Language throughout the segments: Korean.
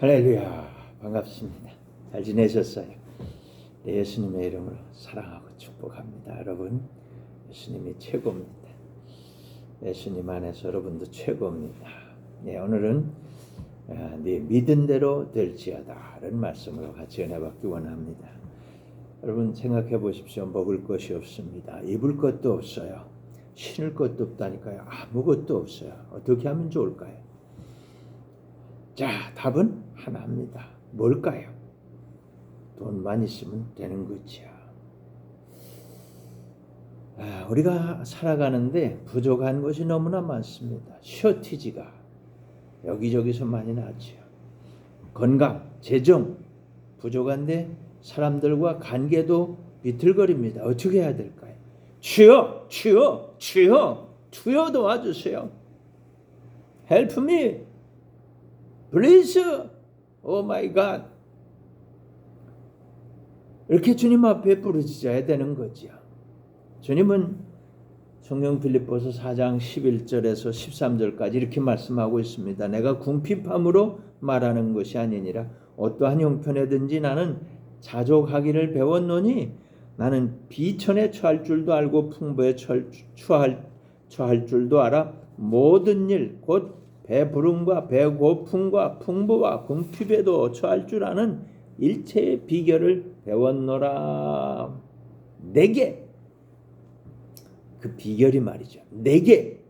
할렐루야, 반갑습니다. 잘 지내셨어요? 네, 예수님의 이름으로 사랑하고 축복합니다. 여러분, 예수님이 최고입니다. 예수님 안에서 여러분도 최고입니다. 네, 오늘은 네 믿은 대로 될지어다 라는 말씀으로 같이 은혜 받기 원합니다. 여러분 생각해 보십시오. 먹을 것이 없습니다. 입을 것도 없어요. 신을 것도 없다니까요. 아무것도 없어요. 어떻게 하면 좋을까요? 자, 답은 하나입니다. 뭘까요? 돈만 있으면 되는 거죠. 우리가 살아가는데 부족한 것이 너무나 많습니다. 쇼티지가 여기저기서 많이 나죠. 건강, 재정 부족한데 사람들과 관계도 비틀거립니다. 어떻게 해야 될까요? 주여 도와주세요. Help me. Please, oh my God. 이렇게 주님 앞에 부르짖어야 되는 거죠. 주님은 성경 빌립보서 4장 11절에서 13절까지 이렇게 말씀하고 있습니다. 내가 궁핍함으로 말하는 것이 아니니라. 어떠한 형편에든지 나는 자족하기를 배웠노니 나는 비천에 처할 줄도 알고 풍부에 처할 줄도 알아. 모든 일 곧 배부름과 배고픔과 풍부와 궁핍에도 처할 줄 아는 일체의 비결을 배웠노라. 내게 그 비결이 말이죠. 내게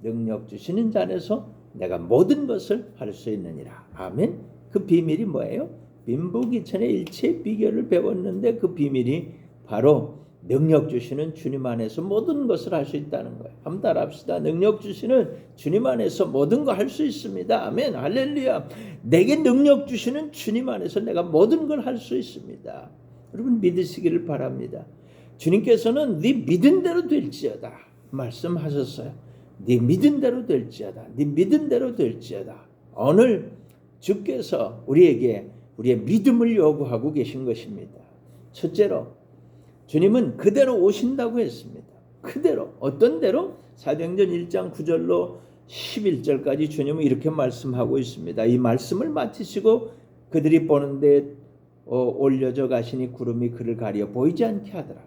능력 주시는 자 안에서 내가 모든 것을 할 수 있느니라. 아멘. 그 비밀이 뭐예요? 빈부귀천의 일체의 비결을 배웠는데 그 비밀이 바로 능력 주시는 주님 안에서 모든 것을 할 수 있다는 거예요. 한번 따라합시다. 능력 주시는 주님 안에서 모든 거 할 수 있습니다. 아멘. 할렐루야. 내게 능력 주시는 주님 안에서 내가 모든 걸 할 수 있습니다. 여러분 믿으시기를 바랍니다. 주님께서는 네 믿은 대로 될지어다 말씀하셨어요. 네 믿은 대로 될지어다. 네 믿은 대로 될지어다. 오늘 주께서 우리에게 우리의 믿음을 요구하고 계신 것입니다. 첫째로 주님은 그대로 오신다고 했습니다. 그대로. 어떤 대로? 사도행전 1장 9절로 11절까지 주님은 이렇게 말씀하고 있습니다. 이 말씀을 마치시고 그들이 보는데 올려져 가시니 구름이 그를 가려 보이지 않게 하더라.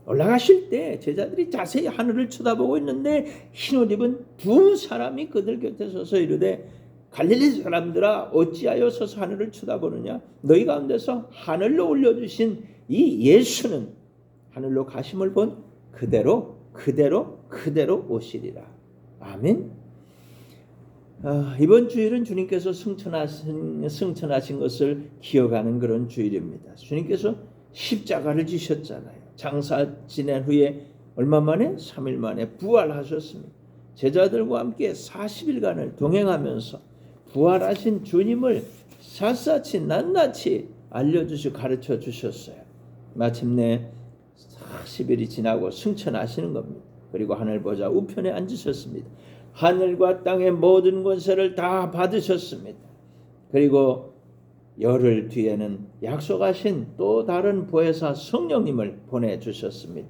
올라가실 때 제자들이 자세히 하늘을 쳐다보고 있는데 흰옷 입은 두 사람이 그들 곁에 서서 이르되 갈릴리 사람들아 어찌하여 서서 하늘을 쳐다보느냐. 너희 가운데서 하늘로 올려주신 이 예수는 하늘로 가심을 본 그대로 오시리라. 아멘. 이번 주일은 주님께서 승천하신 것을 기억하는 그런 주일입니다. 주님께서 십자가를 지셨잖아요. 장사 지낸 후에 얼마 만에? 3일 만에 부활하셨습니다. 제자들과 함께 40일간을 동행하면서 부활하신 주님을 샅샅이 낱낱이 알려주시고 가르쳐 주셨어요. 마침내 40일이 지나고 승천하시는 겁니다. 그리고 하늘 보좌 우편에 앉으셨습니다. 하늘과 땅의 모든 권세를 다 받으셨습니다. 그리고 열흘 뒤에는 약속하신 또 다른 보혜사 성령님을 보내주셨습니다.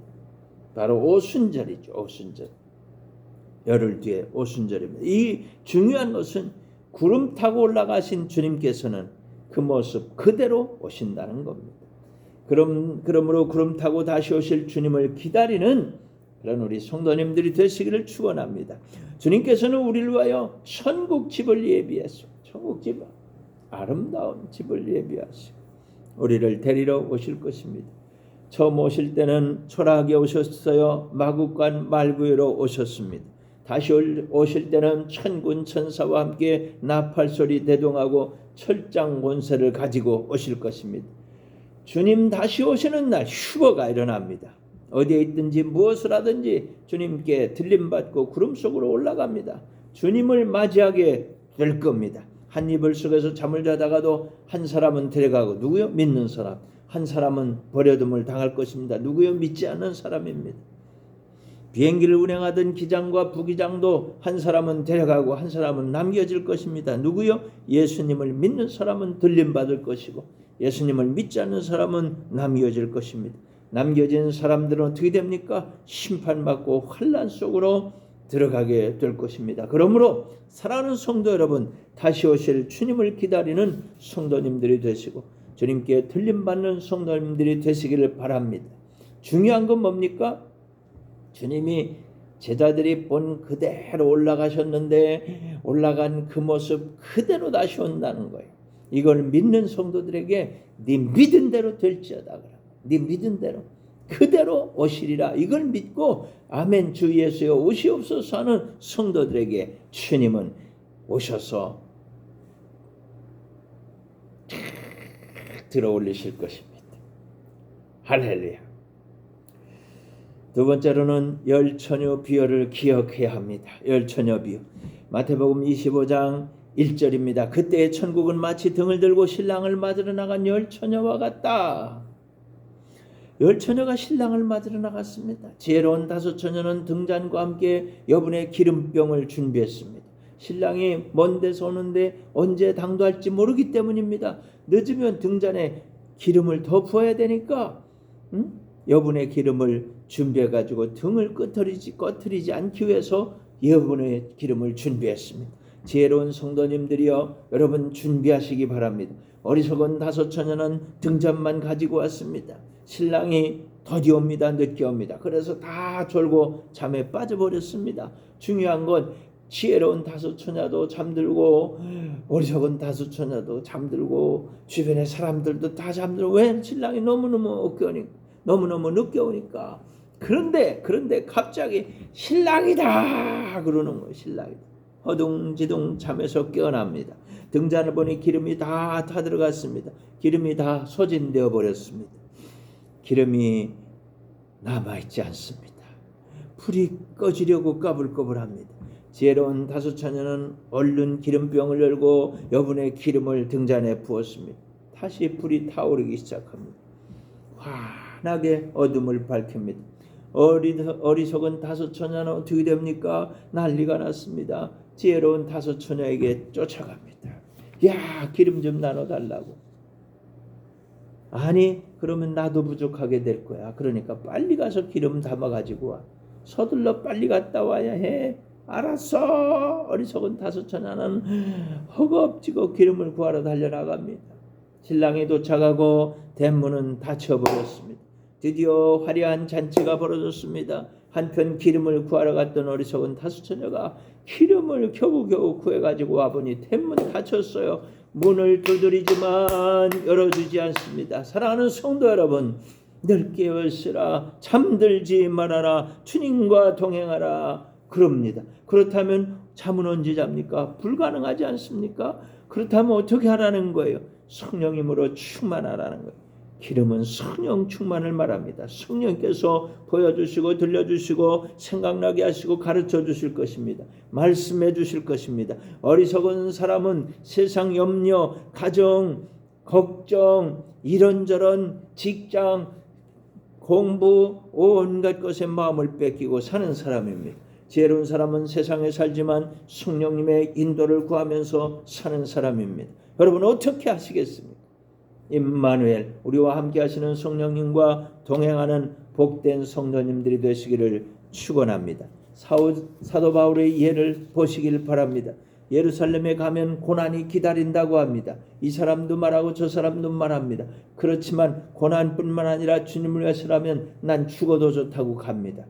바로 오순절이죠. 오순절. 열흘 뒤에 오순절입니다. 이 중요한 것은 구름 타고 올라가신 주님께서는 그 모습 그대로 오신다는 겁니다. 그러므로 구름 타고 다시 오실 주님을 기다리는 그런 우리 성도님들이 되시기를 축원합니다. 주님께서는 우리를 위하여 천국 집을 예비했소. 천국 집, 아름다운 집을 예비하시고 우리를 데리러 오실 것입니다. 처음 오실 때는 초라하게 오셨어요. 마국간 말구유로 오셨습니다. 다시 오실 때는 천군 천사와 함께 나팔소리 대동하고 철장 권세를 가지고 오실 것입니다. 주님 다시 오시는 날 휴거가 일어납니다. 어디에 있든지 무엇을 하든지 주님께 들림받고 구름 속으로 올라갑니다. 주님을 맞이하게 될 겁니다. 한 이불 속에서 잠을 자다가도 한 사람은 데려가고 누구요? 믿는 사람. 한 사람은 버려둠을 당할 것입니다. 누구요? 믿지 않는 사람입니다. 비행기를 운행하던 기장과 부기장도 한 사람은 데려가고 한 사람은 남겨질 것입니다. 누구요? 예수님을 믿는 사람은 들림받을 것이고 예수님을 믿지 않는 사람은 남겨질 것입니다. 남겨진 사람들은 어떻게 됩니까? 심판받고 환난 속으로 들어가게 될 것입니다. 그러므로 사랑하는 성도 여러분, 다시 오실 주님을 기다리는 성도님들이 되시고 주님께 들림받는 성도님들이 되시기를 바랍니다. 중요한 건 뭡니까? 주님이 제자들이 본 그대로 올라가셨는데 올라간 그 모습 그대로 다시 온다는 거예요. 이걸 믿는 성도들에게 네 믿은 대로 될지어다. 네 믿은 대로 그대로 오시리라. 이걸 믿고 아멘 주 예수여 오시옵소서 하는 성도들에게 주님은 오셔서 들어올리실 것입니다. 할렐루야. 두 번째로는 열처녀 비유를 기억해야 합니다. 열처녀 비유. 마태복음 25장 1절입니다. 그때의 천국은 마치 등을 들고 신랑을 맞으러 나간 열처녀와 같다. 열처녀가 신랑을 맞으러 나갔습니다. 지혜로운 다섯 처녀는 등잔과 함께 여분의 기름병을 준비했습니다. 신랑이 먼 데서 오는데 언제 당도할지 모르기 때문입니다. 늦으면 등잔에 기름을 더 부어야 되니까 여분의 기름을 준비해가지고 등을 꺼트리지 않기 위해서 여분의 기름을 준비했습니다. 지혜로운 성도님들이여 여러분 준비하시기 바랍니다. 어리석은 다섯 처녀는 등잔만 가지고 왔습니다. 신랑이 더디 옵니다. 늦게 옵니다. 그래서 다 졸고 잠에 빠져버렸습니다. 중요한 건 지혜로운 다섯 처녀도 잠들고 어리석은 다섯 처녀도 잠들고 주변의 사람들도 다 잠들고 왜? 신랑이 너무너무 늦게 오니까. 그런데 갑자기 신랑이다 그러는 거예요. 신랑이다. 허둥지둥 잠에서 깨어납니다. 등잔을 보니 기름이 다 타들어갔습니다. 기름이 다 소진되어 버렸습니다. 기름이 남아있지 않습니다. 불이 꺼지려고 까불까불합니다. 지혜로운 다섯 처녀는 얼른 기름병을 열고 여분의 기름을 등잔에 부었습니다. 다시 불이 타오르기 시작합니다. 환하게 어둠을 밝힙니다. 어리석은 다섯 처녀는 어떻게 됩니까? 난리가 났습니다. 지혜로운 다섯 처녀에게 쫓아갑니다. 야, 기름 좀 나눠달라고. 아니, 그러면 나도 부족하게 될 거야. 그러니까 빨리 가서 기름 담아가지고 와. 서둘러 빨리 갔다 와야 해. 알았어. 어리석은 다섯 처녀는 허겁지겁 기름을 구하러 달려나갑니다. 신랑이 도착하고 대문은 닫혀버렸습니다. 드디어 화려한 잔치가 벌어졌습니다. 한편 기름을 구하러 갔던 어리석은 다섯 처녀가 기름을 겨우겨우 구해가지고 와보니 대문 닫혔어요. 문을 두드리지만 열어주지 않습니다. 사랑하는 성도 여러분, 늘 깨어있으라. 잠들지 말아라. 주님과 동행하라. 그럽니다. 그렇다면 잠은 언제 잡니까? 불가능하지 않습니까? 그렇다면 어떻게 하라는 거예요? 성령님으로 충만하라는 거예요. 기름은 성령 충만을 말합니다. 성령께서 보여주시고 들려주시고 생각나게 하시고 가르쳐 주실 것입니다. 말씀해 주실 것입니다. 어리석은 사람은 세상 염려, 가정, 걱정, 이런저런 직장, 공부, 온갖 것에 마음을 뺏기고 사는 사람입니다. 지혜로운 사람은 세상에 살지만 성령님의 인도를 구하면서 사는 사람입니다. 여러분 어떻게 하시겠습니까? 임마누엘, 우리와 함께 하시는 성령님과 동행하는 복된 성도님들이 되시기를 축원합니다. 사도 바울의 예를 보시길 바랍니다. 예루살렘에 가면 고난이 기다린다고 합니다. 이 사람도 말하고 저 사람도 말합니다. 그렇지만 고난뿐만 아니라 주님을 위해서라면 난 죽어도 좋다고 갑니다.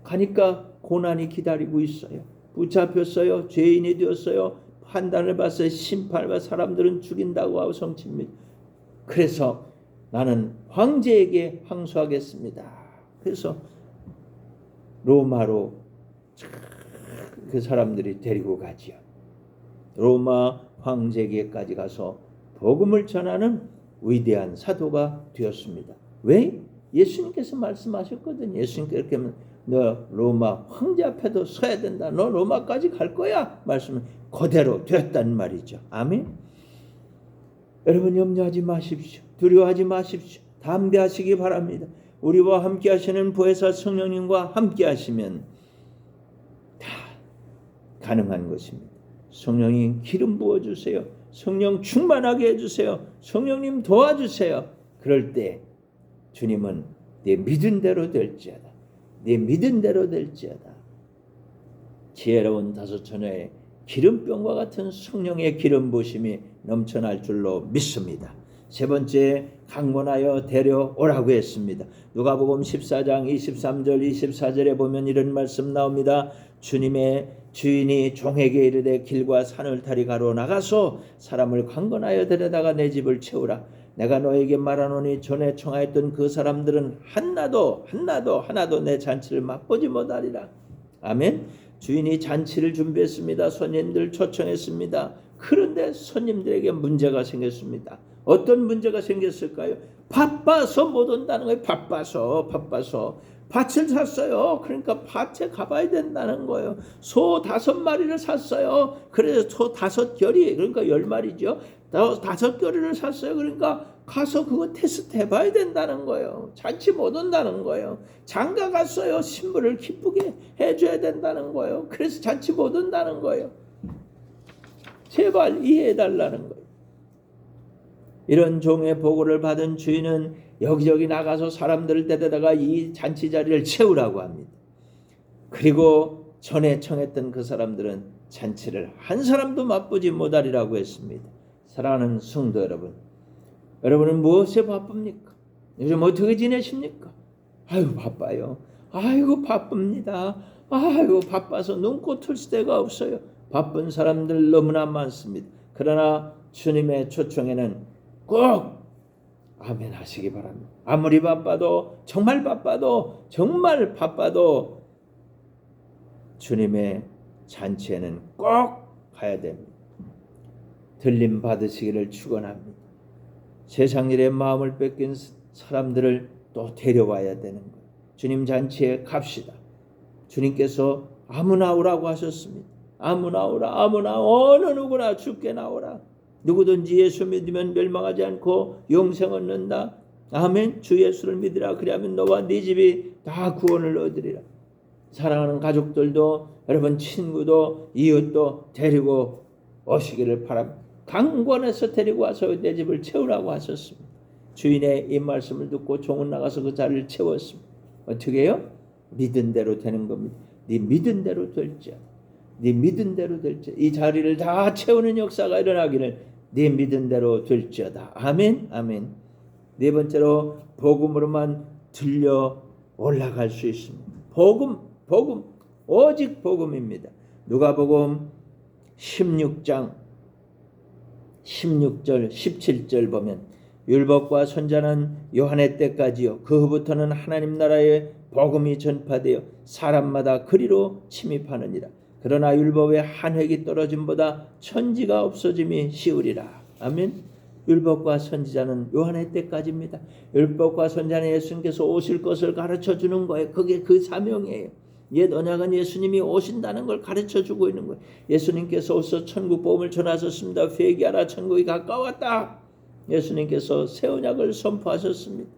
가니까 고난이 기다리고 있어요. 붙잡혔어요. 죄인이 되었어요. 판단을 받아서 심판을 받아 사람들은 죽인다고 하고 성칩니다. 그래서 나는 황제에게 항소하겠습니다. 그래서 로마로 그 사람들이 데리고 가지요. 로마 황제에게까지 가서 복음을 전하는 위대한 사도가 되었습니다. 왜? 예수님께서 말씀하셨거든요. 예수님께서 이렇게 하면 너 로마 황제 앞에도 서야 된다. 너 로마까지 갈 거야. 말씀은 그대로 되었단 말이죠. 아멘. 여러분 염려하지 마십시오. 두려워하지 마십시오. 담대하시기 바랍니다. 우리와 함께 하시는 보혜사 성령님과 함께 하시면 다 가능한 것입니다. 성령님 기름 부어주세요. 성령 충만하게 해주세요. 성령님 도와주세요. 그럴 때 주님은 내 믿은 대로 될지어다. 내 믿은 대로 될지어다. 지혜로운 다섯 처녀의 기름병과 같은 성령의 기름 부심이 넘쳐날 줄로 믿습니다. 세 번째, 강권하여 데려오라고 했습니다. 누가복음 14장 23절 24절에 보면 이런 말씀 나옵니다. 주님의 주인이 종에게 이르되 길과 산을 타리 가로 나가서 사람을 강권하여 데려다가 내 집을 채우라. 내가 너에게 말하노니 전에 청하였던 그 사람들은 하나도 내 잔치를 맛보지 못하리라. 아멘. 주인이 잔치를 준비했습니다. 손님들 초청했습니다. 그런데 손님들에게 문제가 생겼습니다. 어떤 문제가 생겼을까요? 바빠서 못 온다는 거예요. 바빠서 밭을 샀어요. 그러니까 밭에 가봐야 된다는 거예요. 소 5마리를 샀어요. 그래서 소 5결이, 그러니까 10마리죠. 5결을 샀어요. 그러니까 가서 그거 테스트 해봐야 된다는 거예요. 잔치 못 온다는 거예요. 장가 갔어요. 신부를 기쁘게 해줘야 된다는 거예요. 그래서 잔치 못 온다는 거예요. 제발 이해해달라는 거예요. 이런 종의 보고를 받은 주인은 여기저기 나가서 사람들을 데려다가 이 잔치 자리를 채우라고 합니다. 그리고 전에 청했던 그 사람들은 잔치를 한 사람도 맛보지 못하리라고 했습니다. 사랑하는 성도 여러분, 여러분은 무엇에 바쁩니까? 요즘 어떻게 지내십니까? 아이고 바빠요. 아이고 바쁩니다. 아이고 바빠서 눈코 뜰 데가 없어요. 바쁜 사람들 너무나 많습니다. 그러나 주님의 초청에는 꼭 아멘 하시기 바랍니다. 아무리 바빠도 정말 바빠도 주님의 잔치에는 꼭 가야 됩니다. 들림 받으시기를 축원합니다. 세상 일에 마음을 뺏긴 사람들을 또 데려와야 되는 거예요. 주님 잔치에 갑시다. 주님께서 아무나 오라고 하셨습니다. 아무나 오라. 아무나 어느 누구나 주께 나오라. 누구든지 예수 믿으면 멸망하지 않고 영생 얻는다. 아멘. 주 예수를 믿으라. 그리하면 너와 네 집이 다 구원을 얻으리라. 사랑하는 가족들도 여러분 친구도 이웃도 데리고 오시기를 바랍니다. 강권해서 데리고 와서 내 집을 채우라고 하셨습니다. 주인의 이 말씀을 듣고 종은 나가서 그 자리를 채웠습니다. 어떻게 해요? 믿은 대로 되는 겁니다. 네 믿은 대로 될지어다. 네 믿은 대로 될지어다. 이 자리를 다 채우는 역사가 일어나기를 네 믿은 대로 될지어다. 아멘. 아멘. 네 번째로 복음으로만 들려 올라갈 수 있습니다. 복음 오직 복음입니다. 누가복음 16장 16절 17절 보면 율법과 선자는 요한의 때까지요 그 후부터는 하나님 나라의 복음이 전파되어 사람마다 그리로 침입하느니라. 그러나 율법의 한 획이 떨어짐보다 천지가 없어짐이 쉬우리라. 아멘. 율법과 선지자는 요한의 때까지입니다. 율법과 선지자는 예수님께서 오실 것을 가르쳐 주는 거예요. 그게 그 사명이에요. 옛 언약은 예수님이 오신다는 걸 가르쳐 주고 있는 거예요. 예수님께서 오셔서 천국 복음을 전하셨습니다. 회개하라, 천국이 가까웠다. 예수님께서 새 언약을 선포하셨습니다.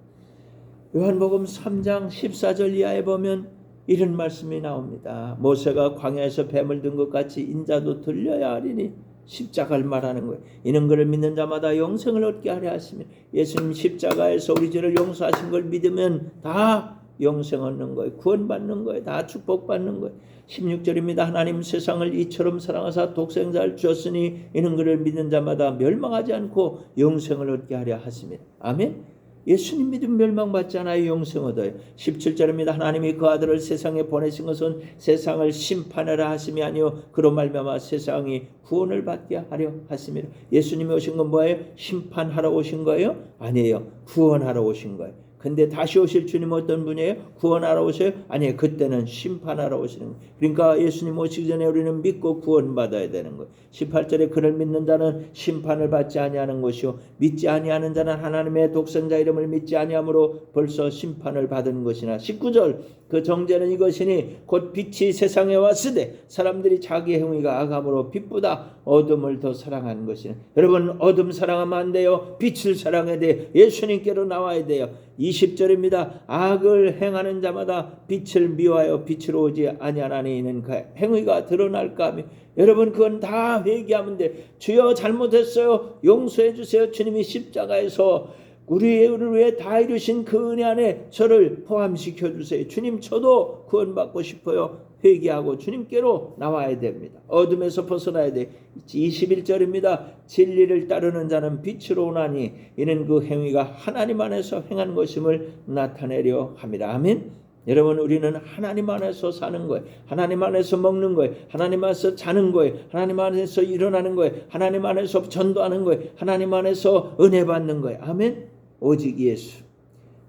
요한복음 3장 14절 이하에 보면 이런 말씀이 나옵니다. 모세가 광야에서 뱀을 든 것 같이 인자도 들려야 하리니 십자가를 말하는 거예요. 이는 그를 믿는 자마다 영생을 얻게 하려 하시며 예수님 십자가에서 우리 죄를 용서하신 걸 믿으면 다 영생 얻는 거예요. 구원받는 거예요. 다 축복받는 거예요. 16절입니다. 하나님 세상을 이처럼 사랑하사 독생자를 주었으니 이는 그를 믿는 자마다 멸망하지 않고 영생을 얻게 하려 하십니다. 아멘. 예수님 믿으면 멸망받지 않아요. 영생 얻어요. 17절입니다. 하나님이 그 아들을 세상에 보내신 것은 세상을 심판하라 하심이 아니요 그로 말미암아 세상이 구원을 받게 하려 하심이라. 예수님이 오신 건 뭐예요? 심판하러 오신 거예요? 아니에요. 구원하러 오신 거예요. 근데 다시 오실 주님은 어떤 분이에요? 구원하러 오세요? 아니에요. 그때는 심판하러 오시는 거예요. 그러니까 예수님 오시기 전에 우리는 믿고 구원받아야 되는 거예요. 18절에 그를 믿는 자는 심판을 받지 아니하는 것이요 믿지 아니하는 자는 하나님의 독생자 이름을 믿지 아니함으로 벌써 심판을 받은 것이나 19절 그 정죄는 이것이니 곧 빛이 세상에 왔으되 사람들이 자기 행위가 악함으로 빛보다 어둠을 더 사랑하는 것이나. 여러분 어둠 사랑하면 안 돼요. 빛을 사랑해야 돼요. 예수님께로 나와야 돼요. 20절입니다. 악을 행하는 자마다 빛을 미워하여 빛으로 오지 아니하나니 이는 그 행위가 드러날까 하며. 여러분 그건 다 회개하면 돼. 주여 잘못했어요. 용서해 주세요. 주님이 십자가에서 우리를 위해 다 이루신 그 은혜 안에 저를 포함시켜 주세요. 주님 저도 구원받고 싶어요. 회개하고 주님께로 나와야 됩니다. 어둠에서 벗어나야 돼. 21절입니다. 진리를 따르는 자는 빛으로 오나니 이는 그 행위가 하나님 안에서 행한 것임을 나타내려 함이라. 아멘. 여러분, 우리는 하나님 안에서 사는 거예요. 하나님 안에서 먹는 거예요. 하나님 안에서 자는 거예요. 하나님 안에서 일어나는 거예요. 하나님 안에서 전도하는 거예요. 하나님 안에서 은혜 받는 거예요. 아멘. 오직 예수,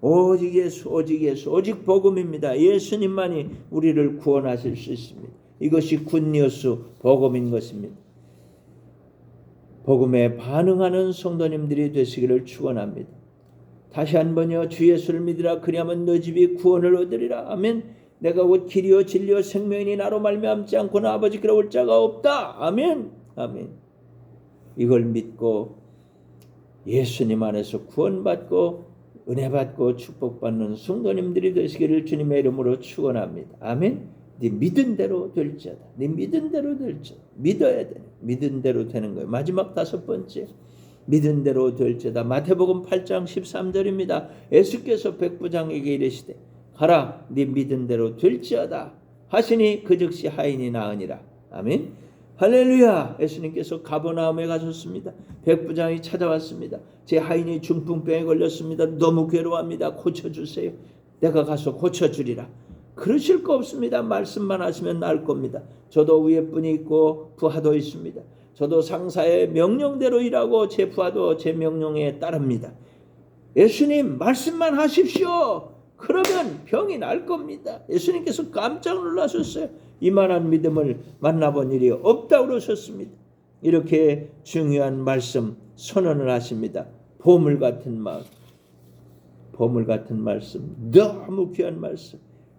오직 예수, 오직 예수, 오직 복음입니다. 예수님만이 우리를 구원하실 수 있습니다. 이것이 굿뉴스, 복음인 것입니다. 복음에 반응하는 성도님들이 되시기를 축원합니다. 다시 한번요. 주 예수를 믿으라. 그리하면 너 집이 구원을 얻으리라. 아멘. 내가 곧 길이요 진리요 생명이니 나로 말미암지 않고는 아버지께로 올 자가 없다. 아멘. 아멘. 이걸 믿고 예수님 안에서 구원받고 은혜 받고 축복받는 성도님들이 되시기를 주님의 이름으로 축원합니다. 아멘. 네 믿은 대로 될지어다. 네 믿은 대로 될지어다. 믿어야 돼. 믿은 대로 되는 거예요. 마지막 5번째. 믿은 대로 될지어다. 마태복음 8장 13절입니다. 예수께서 백부장에게 이르시되 가라 네 믿은 대로 될지어다 하시니 그 즉시 하인이 나으니라. 아멘. 할렐루야. 예수님께서 가버나움에 가셨습니다. 백부장이 찾아왔습니다. 제 하인이 중풍병에 걸렸습니다. 너무 괴로워합니다. 고쳐주세요. 내가 가서 고쳐주리라. 그러실 거 없습니다. 말씀만 하시면 나을 겁니다. 저도 위에 분이 있고 부하도 있습니다. 저도 상사의 명령대로 일하고 제 부하도 제 명령에 따릅니다. 예수님 말씀만 하십시오. 그러면 병이 날 겁니다. 예수님께서 깜짝 놀라셨어요. 이만한 믿음을 만나본 일이 없다고 그러셨습니다. 이렇게 중요한 말씀 선언을 하십니다. 보물 같은 마음, 보물 같은 말씀, 너무 귀한 말씀.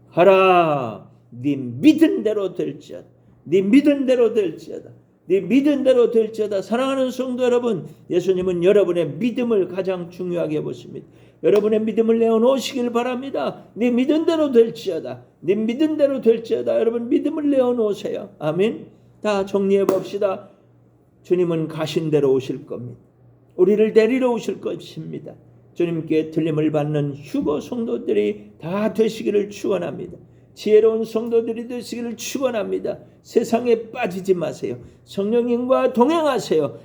하라 네 믿은 대로 될지어다. 네 믿은 대로 될지어다. 네 믿은 대로 될지어다. 사랑하는 성도 여러분, 예수님은 여러분의 믿음을 가장 중요하게 보십니다. 여러분의 믿음을 내어놓으시길 바랍니다. 네 믿은 대로 될지어다. 네 믿은 대로 될지어다. 여러분 믿음을 내어놓으세요. 아멘. 다 정리해 봅시다. 주님은 가신 대로 오실 겁니다. 우리를 데리러 오실 것입니다. 주님께 들림을 받는 휴거 성도들이 다 되시기를 축원합니다. 지혜로운 성도들이 되시기를 축원합니다. 세상에 빠지지 마세요. 성령님과 동행하세요.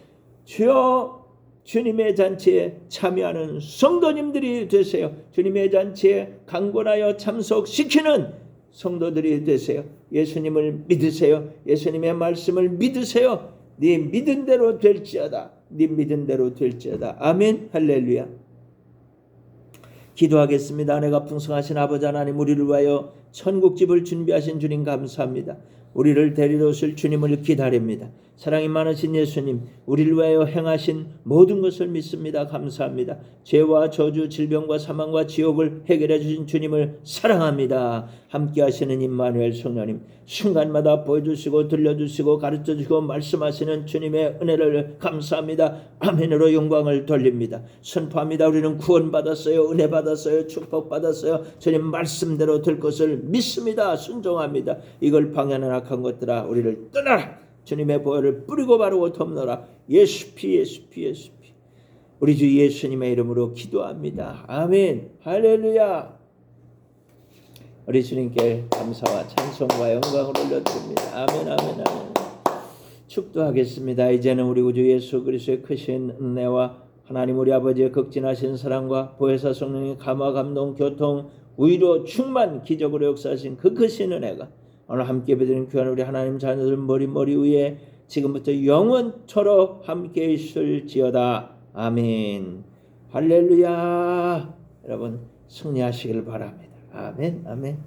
주여 주님의 잔치에 참여하는 성도님들이 되세요. 주님의 잔치에 강권하여 참석시키는 성도들이 되세요. 예수님을 믿으세요. 예수님의 말씀을 믿으세요. 네 믿은 대로 될지어다. 네 믿은 대로 될지어다. 아멘. 할렐루야. 기도하겠습니다. 내가 풍성하신 아버지 하나님, 우리를 위하여 천국집을 준비하신 주님 감사합니다. 우리를 데리러 오실 주님을 기다립니다. 사랑이 많으신 예수님, 우리를 위하여 행하신 모든 것을 믿습니다. 감사합니다. 죄와 저주, 질병과 사망과 지옥을 해결해 주신 주님을 사랑합니다. 함께 하시는 임마누엘 성령님, 순간마다 보여주시고 들려주시고 가르쳐주시고 말씀하시는 주님의 은혜를 감사합니다. 아멘으로 영광을 돌립니다. 선포합니다. 우리는 구원받았어요. 은혜 받았어요. 축복받았어요. 주님 말씀대로 될 것을 믿습니다. 순종합니다. 이걸 방해하는 악한 것들아, 우리를 떠나라. 주님의 보혈을 뿌리고 바르고 덮노라. 예수 피, 예수 피, 예수 피. 우리 주 예수님의 이름으로 기도합니다. 아멘. 할렐루야. 우리 주님께 감사와 찬송과 영광을 올려드립니다. 아멘, 아멘, 아멘. 축도하겠습니다. 이제는 우리 구주 예수 그리스도의 크신 은혜와 하나님 우리 아버지의 극진하신 사랑과 보혜사 성령의 감화 감동 교통 위로 충만 기적으로 역사하신 그 크신 은혜가 오늘 함께 베드린 귀한 우리 하나님 자녀들 머리 위에 지금부터 영원토록 함께 있을지어다. 아멘. 할렐루야. 여러분 승리하시길 바랍니다. 아멘. 아멘.